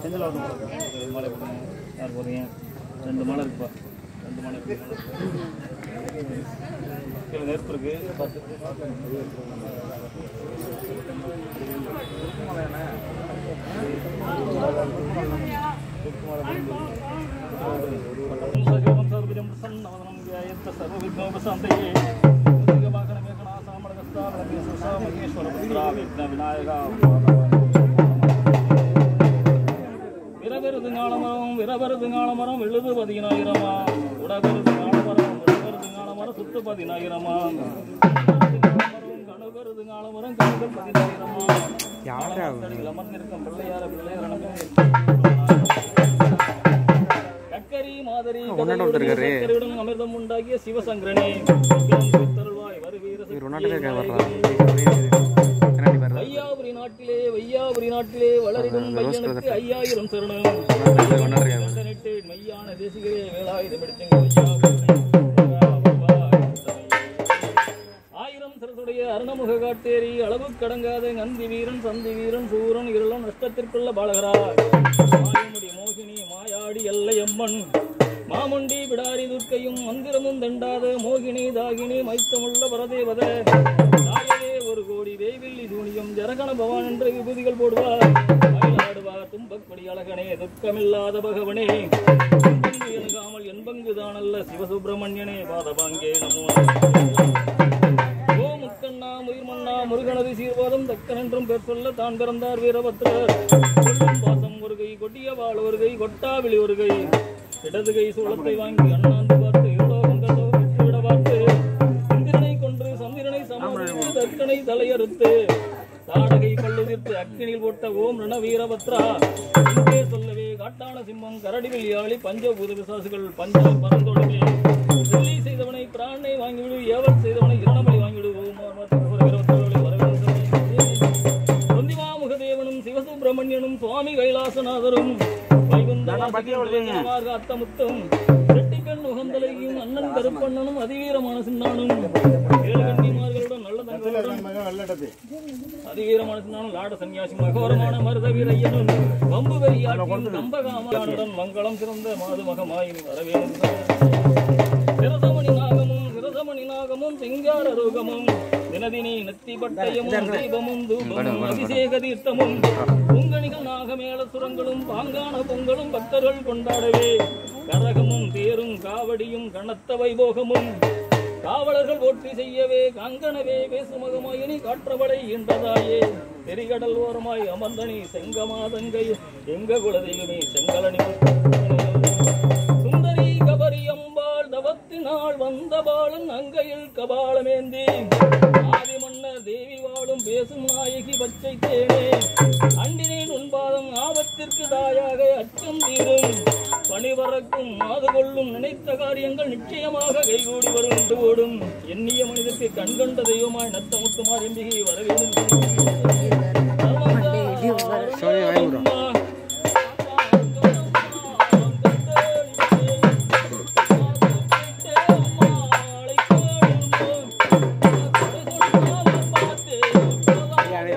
செந்தில் மாலை யார் போகிறீங்க? 2 மாலை இருக்குப்பா. 2 மாலை இருக்கு. கீழே நெருப்பு இருக்கு. விரவருது ஞானமரம் விரவருது ஞானமரம் விழுது 10,000 உடவருது ஞானமரம் உடவருது ஞானமரம் சுத்து 10,000 கணுவருது ஞானமரம் கணுகள் 10,000 அமர்ந்திருக்கும் பிள்ளையார கக்கரி மாதரி கதையுடன் அமிர்தம் உண்டாகிய சிவசங்கரனே தருள்வாய் வருவீர வையாபுரி நாட்டிலே வளரிடும் பையனுக்கு 5000 சரணம் மெய்யான தேசிகரே வேலாயுதம் ஆயிரம் சரசுடைய அருணமுக காட்டேரி அளவு கடங்காத நந்தி வீரன் சந்தி வீரன் சூரன் இருளன் நஷ்டத்திற்குள்ள பாலகரா மாயமுடி மோகினி மாயாடி எல்லையம்மன் மாமுண்டி பிடாரி துர்க்கையும் மந்திரமும் தண்டாத மோகினி தாகினி மைத்தமுள்ள பரதேவத தாயே 1 கோடி வேவில்லி சூனியம் ஜரகண பவான் என்ற விபூதிகள் போடுவார் மயிலாடுவார் தும்பக்கொடி அழகனே துக்கமில்லாத பகவனே பங்கு எழுகாமல் என் பங்குதானல்ல சிவசுப்பிரமணியனே பாதபாங்கே நமோ ஓ முக்கண்ணா முயிர்மண்ணா முருகனது சீர்வாதம் தக்கன் என்றும் பேர் சொல்ல தான் பிறந்தார் வீரபத்ரர் பாசம் 1 கை கொட்டிய வாழ் 1 கை கொட்டாவிளி 1 கை இடது கை சூளத்தை வாங்கி அண்ணாந்து பார்த்து ஈழோகம் விட பார்த்து இந்திரனை கொன்று சந்திரனை சமர்த்து தக்கனை தலையறுத்து தாடகை பல்லுதிர்த்து அக்கினியில் போட்ட ஓம் ரண வீரபத்ரா இங்கே சொல்லவே காட்டான சிம்மம் கரடி வில்லியாளி பஞ்சபூத பிசாசுகள் பஞ்ச பரந்தோடுமே வெள்ளி செய்தவனை பிராணனை வாங்கிவிடு ஏவல் செய்தவனை இரணமலை வாங்கிவிடு தொந்திமா முகதேவனும் சிவசுப்பிரமணியனும் சுவாமி கைலாசநாதரும் அத்தமுத்தும் செட்டிப்பெண் முகந்தலையும் அண்ணன் கருப்பண்ணனும் அதிவீரமான சின்னானும் 7 கன்னிமார்களுடன் நல்ல தங்களுடன் அதிவீரமான சின்னானும் லாட சன்னியாசி மகோரமான மருத வீரையனும் வம்பு வெறியாட்டும் கம்பகாமானுடன் மங்களம் சிறந்த மாதுமகமாயின் வரவேணும் சிரசமணி நாகமும் சிங்கார ரோகமும் தினதினி நெத்தி பட்டயமும் தீபமும் தூபமும் அபிஷேக தீர்த்தமும் பொங்கணிகள் நாகமேள சுரங்களும் பாங்கான பொங்கலும் பக்தர்கள் கொண்டாடவே கரகமும் தேரும் காவடியும் கனத்த வைபோகமும் காவலர்கள் போற்றி செய்யவே கங்கணவே பேசுமகமாயினி காற்றவளை ஈன்றதாயே தெரிகடல் ஓரமாய் அமர்ந்தனி செங்கமாதங்கை எங்க குலதெய்வமே செங்கலனி சுந்தரி கபரி அம்பாள் தவத்தினால் வந்த பாலன் அங்கையில் கபாலமேந்தி ஆதிமன்னர் தேவி வாழும் பேசும் நாயகி பச்சை தேனே அண்டினேன் உன்பாதம் ஆபத்திற்கு தாயாக அச்சம் தீரும் பணிவரக்கும் மாது கொள்ளும் நினைத்த காரியங்கள் நிச்சயமாக கைகூடி வரும் ஓடும் எண்ணிய மனிதற்கு கண்கண்ட தெய்வமாய் நத்தமுத்துமார் எம்பிகை வரவேண்டும்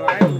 வாய்